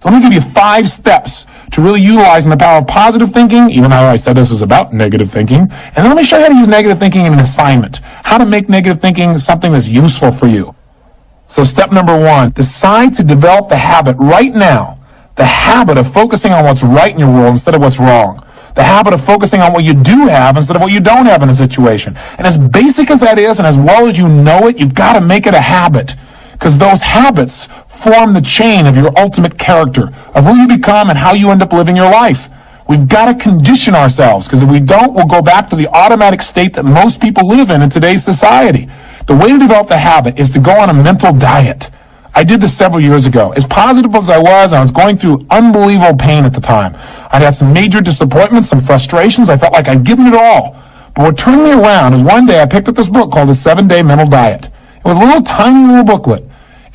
So let me give you 5 steps to really utilizing the power of positive thinking, even though I said this is about negative thinking. And then let me show you how to use negative thinking in an assignment, how to make negative thinking something that's useful for you. So step number 1, decide to develop the habit right now, the habit of focusing on what's right in your world instead of what's wrong. The habit of focusing on what you do have instead of what you don't have in a situation. And as basic as that is, and as well as you know it, you've got to make it a habit. Because those habits form the chain of your ultimate character, of who you become and how you end up living your life. We've got to condition ourselves, because if we don't, we'll go back to the automatic state that most people live in today's society. The way to develop the habit is to go on a mental diet. I did this several years ago. As positive as I was going through unbelievable pain at the time. I'd had some major disappointments, some frustrations. I felt like I'd given it all. But what turned me around is one day I picked up this book called The 7-Day Mental Diet. It was a little tiny little booklet.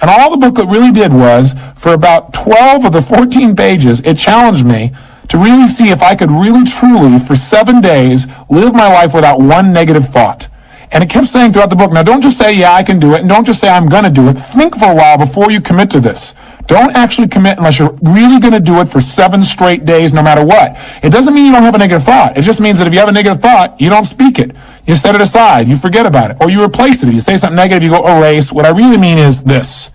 And all the booklet really did was, for about 12 of the 14 pages, it challenged me to really see if I could really truly, for 7 days, live my life without one negative thought. And it kept saying throughout the book, now don't just say, yeah, I can do it, and don't just say, I'm going to do it. Think for a while before you commit to this. Don't actually commit unless you're really going to do it for 7 straight days, no matter what. It doesn't mean you don't have a negative thought. It just means that if you have a negative thought, you don't speak it. You set it aside. You forget about it. Or you replace it. If you say something negative, you go erase. What I really mean is this.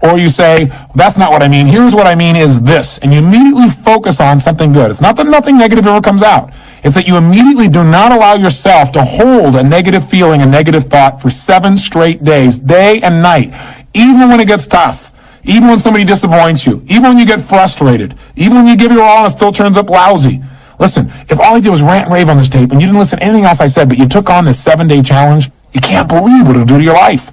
Or you say, that's not what I mean. Here's what I mean is this. And you immediately focus on something good. It's not that nothing negative ever comes out. It's that you immediately do not allow yourself to hold a negative feeling, a negative thought for 7 straight days, day and night. Even when it gets tough. Even when somebody disappoints you. Even when you get frustrated. Even when you give your all and it still turns up lousy. Listen, if all I did was rant and rave on this tape and you didn't listen to anything else I said, but you took on this 7-day challenge, you can't believe what it'll do to your life.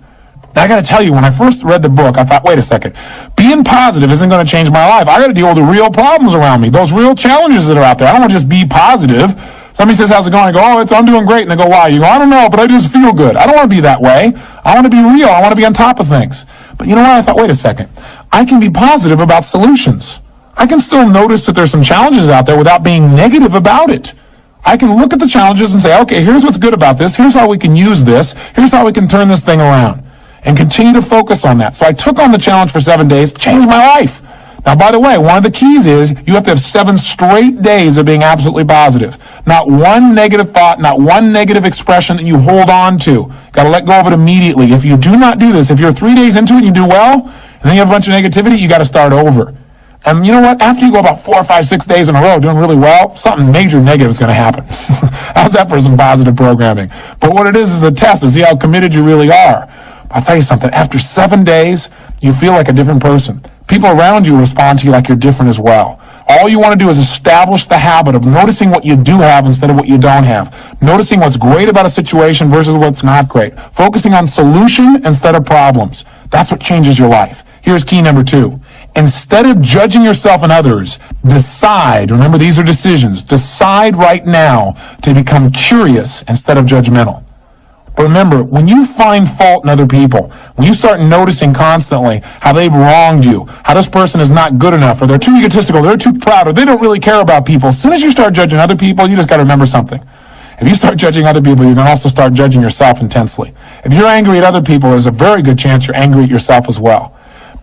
Now, I got to tell you, when I first read the book, I thought, wait a second, being positive isn't going to change my life. I got to deal with the real problems around me, those real challenges that are out there. I don't want to just be positive. Somebody says, how's it going? I go, I'm doing great. And they go, why? You go, I don't know, but I just feel good. I don't want to be that way. I want to be real. I want to be on top of things. But you know what? I thought, wait a second. I can be positive about solutions. I can still notice that there's some challenges out there without being negative about it. I can look at the challenges and say, okay, here's what's good about this. Here's how we can use this. Here's how we can turn this thing around. And continue to focus on that. So I took on the challenge for 7 days, changed my life. Now, by the way, one of the keys is you have to have 7 straight days of being absolutely positive. Not one negative thought, not one negative expression that you hold on to. Got to let go of it immediately. If you do not do this, if you're 3 days into it and you do well, and then you have a bunch of negativity, you got to start over. And you know what? After you go about 4 or 5, 6 days in a row doing really well, something major negative is going to happen. How's that for some positive programming? But what it is a test to see how committed you really are. I'll tell you something. After 7 days, you feel like a different person. People around you respond to you like you're different as well. All you want to do is establish the habit of noticing what you do have instead of what you don't have. Noticing what's great about a situation versus what's not great. Focusing on solution instead of problems. That's what changes your life. Here's key number 2. Instead of judging yourself and others, decide, remember these are decisions, decide right now to become curious instead of judgmental. But remember, when you find fault in other people, when you start noticing constantly how they've wronged you, how this person is not good enough, or they're too egotistical, they're too proud, or they don't really care about people, as soon as you start judging other people, you just got to remember something. If you start judging other people, you can also start judging yourself intensely. If you're angry at other people, there's a very good chance you're angry at yourself as well.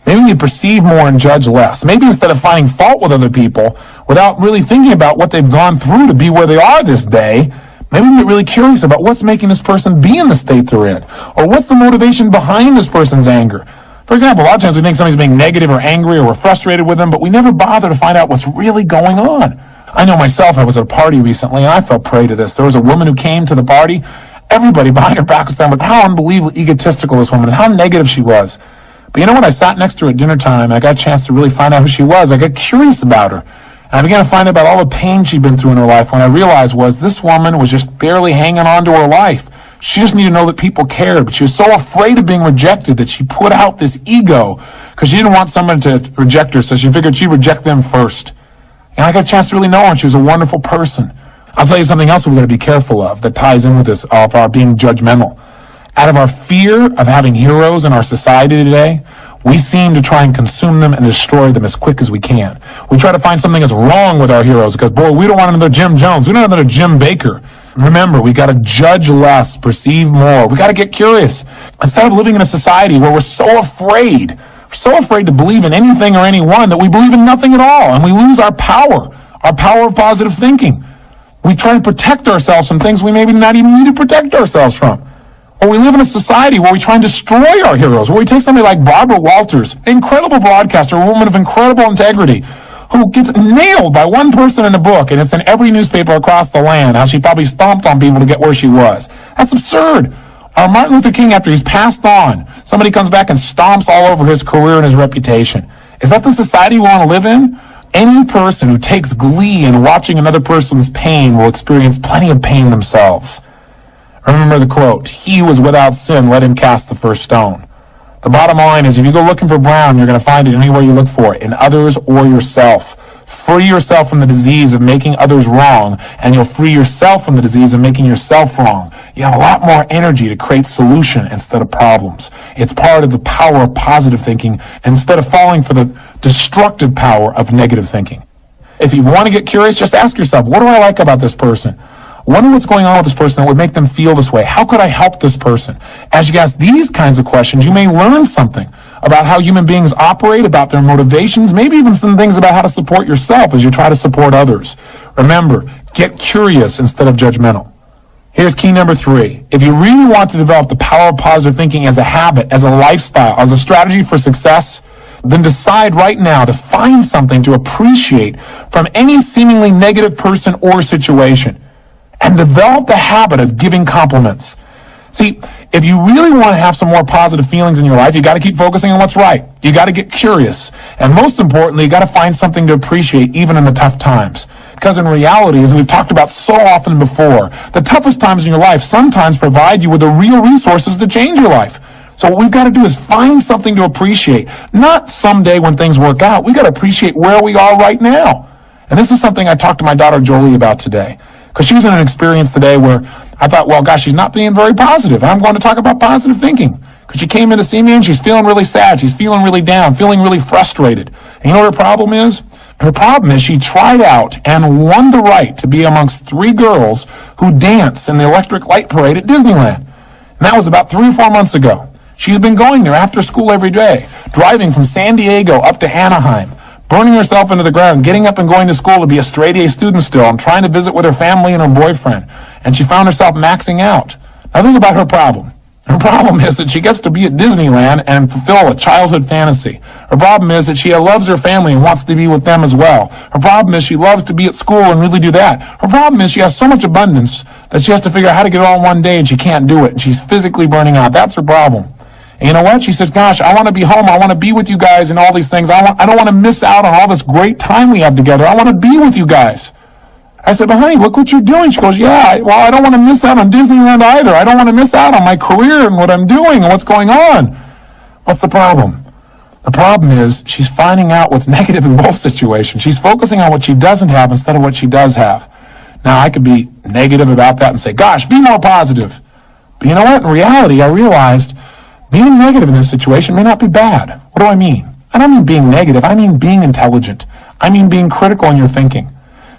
Maybe you perceive more and judge less. Maybe instead of finding fault with other people, without really thinking about what they've gone through to be where they are this day, maybe you get really curious about what's making this person be in the state they're in, or what's the motivation behind this person's anger. For example, a lot of times we think somebody's being negative or angry or we're frustrated with them, but we never bother to find out what's really going on. I know myself, I was at a party recently, and I fell prey to this. There was a woman who came to the party. Everybody behind her back was saying, how unbelievably egotistical this woman is, how negative she was. But you know what? I sat next to her at dinner time, and I got a chance to really find out who she was. I got curious about her. And I began to find out about all the pain she'd been through in her life. When I realized was this woman was just barely hanging on to her life. She just needed to know that people cared. But she was so afraid of being rejected that she put out this ego because she didn't want someone to reject her. So she figured she'd reject them first. And I got a chance to really know her, and she was a wonderful person. I'll tell you something else we've got to be careful of that ties in with this, of our being judgmental. Out of our fear of having heroes in our society today, we seem to try and consume them and destroy them as quick as we can. We try to find something that's wrong with our heroes because, boy, we don't want another Jim Jones. We don't want another Jim Baker. Remember, we got to judge less, perceive more. We got to get curious. Instead of living in a society where we're so afraid We're so afraid to believe in anything or anyone that we believe in nothing at all, and we lose our power of positive thinking. We try to protect ourselves from things we maybe not even need to protect ourselves from. Or we live in a society where we try and destroy our heroes, where we take somebody like Barbara Walters, an incredible broadcaster, a woman of incredible integrity, who gets nailed by one person in a book, and it's in every newspaper across the land, how she probably stomped on people to get where she was. That's absurd. Or Martin Luther King, after he's passed on, somebody comes back and stomps all over his career and his reputation. Is that the society we want to live in? Any person who takes glee in watching another person's pain will experience plenty of pain themselves. Remember the quote, "He who is without sin, let him cast the first stone." The bottom line is, if you go looking for brown, you're going to find it anywhere you look for it, in others or yourself. Free yourself from the disease of making others wrong, and you'll free yourself from the disease of making yourself wrong. You have a lot more energy to create solution instead of problems. It's part of the power of positive thinking instead of falling for the destructive power of negative thinking. If you want to get curious, just ask yourself, what do I like about this person? Wonder what's going on with this person that would make them feel this way. How could I help this person? As you ask these kinds of questions, you may learn something about how human beings operate, about their motivations, maybe even some things about how to support yourself as you try to support others. Remember, get curious instead of judgmental. Here's key number 3. If you really want to develop the power of positive thinking as a habit, as a lifestyle, as a strategy for success, then decide right now to find something to appreciate from any seemingly negative person or situation, and develop the habit of giving compliments. See, if you really want to have some more positive feelings in your life, you got to keep focusing on what's right. You got to get curious. And most importantly, you got to find something to appreciate even in the tough times. Because in reality, as we've talked about so often before, the toughest times in your life sometimes provide you with the real resources to change your life. So what we've got to do is find something to appreciate. Not someday when things work out. We've got to appreciate where we are right now. And this is something I talked to my daughter Jolie about today. Because she's in an experience today where I thought, well, gosh, she's not being very positive. And I'm going to talk about positive thinking. Because she came in to see me and she's feeling really sad. She's feeling really down, feeling really frustrated. And you know what her problem is? Her problem is she tried out and won the right to be amongst 3 girls who dance in the electric light parade at Disneyland. And that was about 3 or 4 months ago. She's been going there after school every day, driving from San Diego up to Anaheim, burning herself into the ground, getting up and going to school to be a straight A student still, and trying to visit with her family and her boyfriend. And she found herself maxing out. Now think about her problem. Her problem is that she gets to be at Disneyland and fulfill a childhood fantasy. Her problem is that she loves her family and wants to be with them as well. Her problem is she loves to be at school and really do that. Her problem is she has so much abundance that she has to figure out how to get it all in one day, and she can't do it, and she's physically burning out. That's her problem. And you know what? She says, gosh, I want to be home. I want to be with you guys and all these things. I don't want to miss out on all this great time we have together. I want to be with you guys. I said, but honey, look what you're doing. She goes, yeah, well, I don't want to miss out on Disneyland either. I don't want to miss out on my career and what I'm doing and what's going on. What's the problem? The problem is she's finding out what's negative in both situations. She's focusing on what she doesn't have instead of what she does have. Now, I could be negative about that and say, gosh, be more positive. But you know what? In reality, I realized being negative in this situation may not be bad. What do I mean? I don't mean being negative. I mean being intelligent. I mean being critical in your thinking.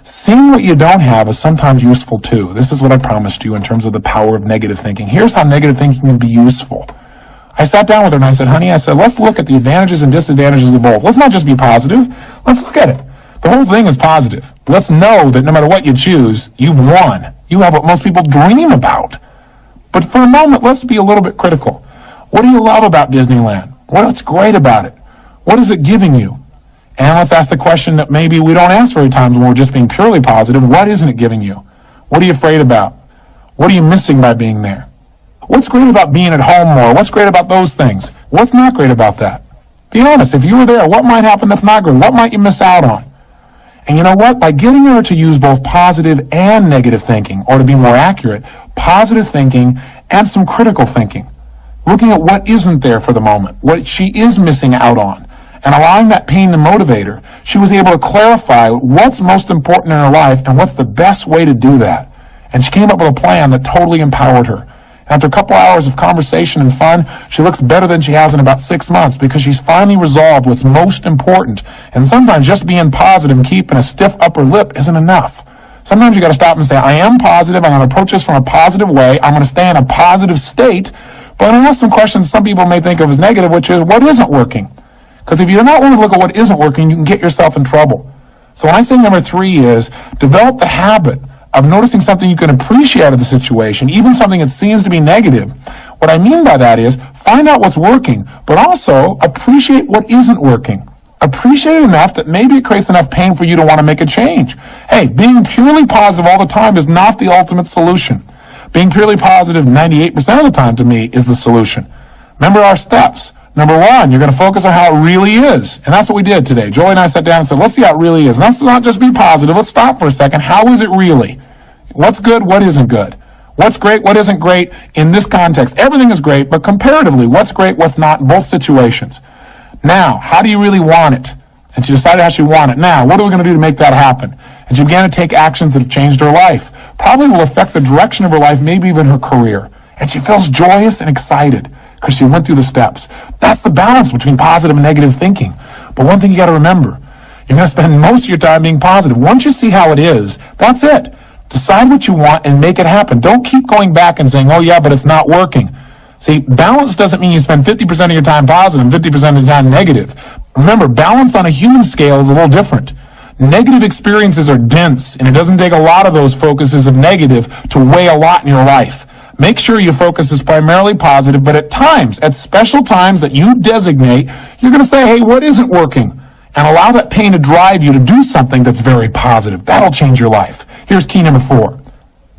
Seeing what you don't have is sometimes useful too. This is what I promised you in terms of the power of negative thinking. Here's how negative thinking can be useful. I sat down with her and I said, honey, let's look at the advantages and disadvantages of both. Let's not just be positive. Let's look at it. The whole thing is positive. Let's know that no matter what you choose, you've won. You have what most people dream about. But for a moment, let's be a little bit critical. What do you love about Disneyland? What's great about it? What is it giving you? And let's ask the question that maybe we don't ask very times when we're just being purely positive. What isn't it giving you? What are you afraid about? What are you missing by being there? What's great about being at home more? What's great about those things? What's not great about that? Be honest. If you were there, what might happen that's not good? What might you miss out on? And you know what? By getting her to use both positive and negative thinking, or to be more accurate, positive thinking and some critical thinking, looking at what isn't there for the moment, what she is missing out on, and allowing that pain to motivate her, she was able to clarify what's most important in her life and what's the best way to do that. And she came up with a plan that totally empowered her. After a couple hours of conversation and fun, she looks better than she has in about 6 months because she's finally resolved what's most important. And sometimes just being positive and keeping a stiff upper lip isn't enough. Sometimes you got to stop and say, I am positive. I'm going to approach this from a positive way. I'm going to stay in a positive state. But I'm going to ask some questions some people may think of as negative, which is, what isn't working? Because if you're not willing to look at what isn't working, you can get yourself in trouble. So when I say number 3 is develop the habit of noticing something you can appreciate out of the situation, even something that seems to be negative. What I mean by that is find out what's working, but also appreciate what isn't working. Appreciate it enough that maybe it creates enough pain for you to want to make a change. Hey, being purely positive all the time is not the ultimate solution. Being purely positive 98% of the time to me is the solution. Remember our steps. Number 1, you're going to focus on how it really is. And that's what we did today. Jolie and I sat down and said, let's see how it really is. And let's not just be positive. Let's stop for a second. How is it really? What's good? What isn't good? What's great? What isn't great in this context? Everything is great, but comparatively, what's great? What's not in both situations? Now, how do you really want it? And she decided how she wanted it. Now, what are we going to do to make that happen? And she began to take actions that have changed her life. Probably will affect the direction of her life, maybe even her career. And she feels joyous and excited because she went through the steps. That's the balance between positive and negative thinking. But one thing you got to remember, you're going to spend most of your time being positive. Once you see how it is, that's it. Decide what you want and make it happen. Don't keep going back and saying, oh yeah, but it's not working. See, balance doesn't mean you spend 50% of your time positive and 50% of your time negative. Remember, balance on a human scale is a little different. Negative experiences are dense, and it doesn't take a lot of those focuses of negative to weigh a lot in your life. Make sure your focus is primarily positive, but at times, at special times that you designate, you're going to say, hey, what isn't working? And allow that pain to drive you to do something that's very positive. That'll change your life. Here's key number 4.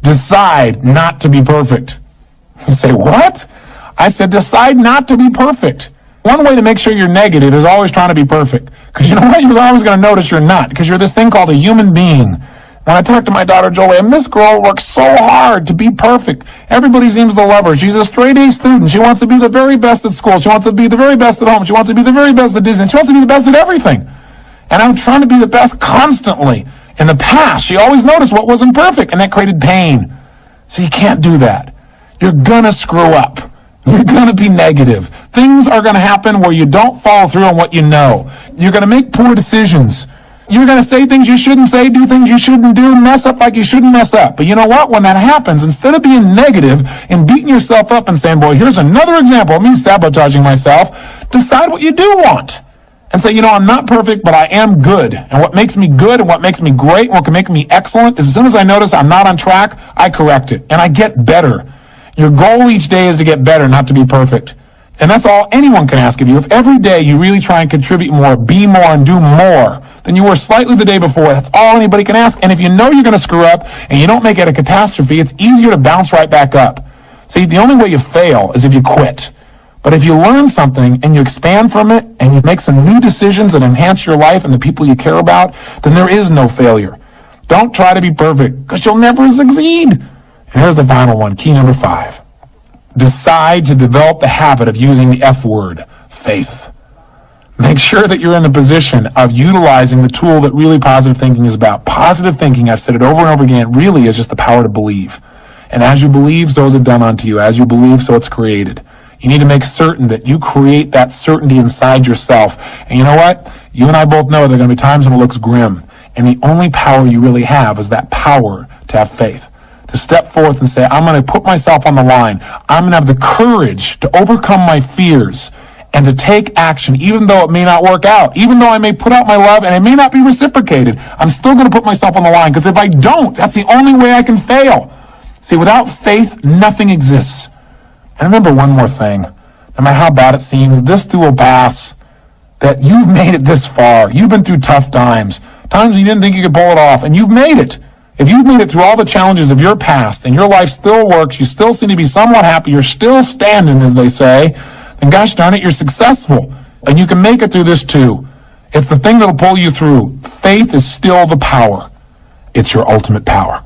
Decide not to be perfect. You say, what? I said, decide not to be perfect. One way to make sure you're negative is always trying to be perfect. Because you know what? You're always going to notice you're not. Because you're this thing called a human being. When I talk to my daughter Jolie, and this girl works so hard to be perfect. Everybody seems to love her. She's a straight A student. She wants to be the very best at school. She wants to be the very best at home. She wants to be the very best at Disney. She wants to be the best at everything. And I'm trying to be the best constantly. In the past, she always noticed what wasn't perfect, and that created pain. So you can't do that. You're gonna screw up. You're going to be negative. Things are going to happen where you don't follow through on what you know. You're going to make poor decisions. You're going to say things you shouldn't say, do things you shouldn't do, mess up like you shouldn't mess up. But you know what? When that happens, instead of being negative and beating yourself up and saying, boy, here's another example of me sabotaging myself, decide what you do want. And say, you know, I'm not perfect, but I am good. And what makes me good and what makes me great and what can make me excellent is as soon as I notice I'm not on track, I correct it. And I get better. Your goal each day is to get better, not to be perfect. And that's all anyone can ask of you. If every day you really try and contribute more, be more, and do more than you were slightly the day before, that's all anybody can ask. And if you know you're going to screw up and you don't make it a catastrophe, it's easier to bounce right back up. See, the only way you fail is if you quit. But if you learn something and you expand from it and you make some new decisions that enhance your life and the people you care about, then there is no failure. Don't try to be perfect because you'll never succeed. And here's the final one, key number 5. Decide to develop the habit of using the F word, faith. Make sure that you're in the position of utilizing the tool that really positive thinking is about. Positive thinking, I've said it over and over again, really is just the power to believe. And as you believe, so is it done unto you. As you believe, so it's created. You need to make certain that you create that certainty inside yourself. And you know what? You and I both know there are going to be times when it looks grim. And the only power you really have is that power to have faith. To step forth and say, I'm going to put myself on the line. I'm going to have the courage to overcome my fears and to take action, even though it may not work out, even though I may put out my love and it may not be reciprocated. I'm still going to put myself on the line because if I don't, that's the only way I can fail. See, without faith, nothing exists. And remember one more thing. No matter how bad it seems, this too will pass. That you've made it this far. You've been through tough times. Times you didn't think you could pull it off, and you've made it. If you've made it through all the challenges of your past and your life still works, you still seem to be somewhat happy, you're still standing, as they say, then gosh darn it, you're successful. And you can make it through this too. It's the thing that'll pull you through. Faith is still the power. It's your ultimate power.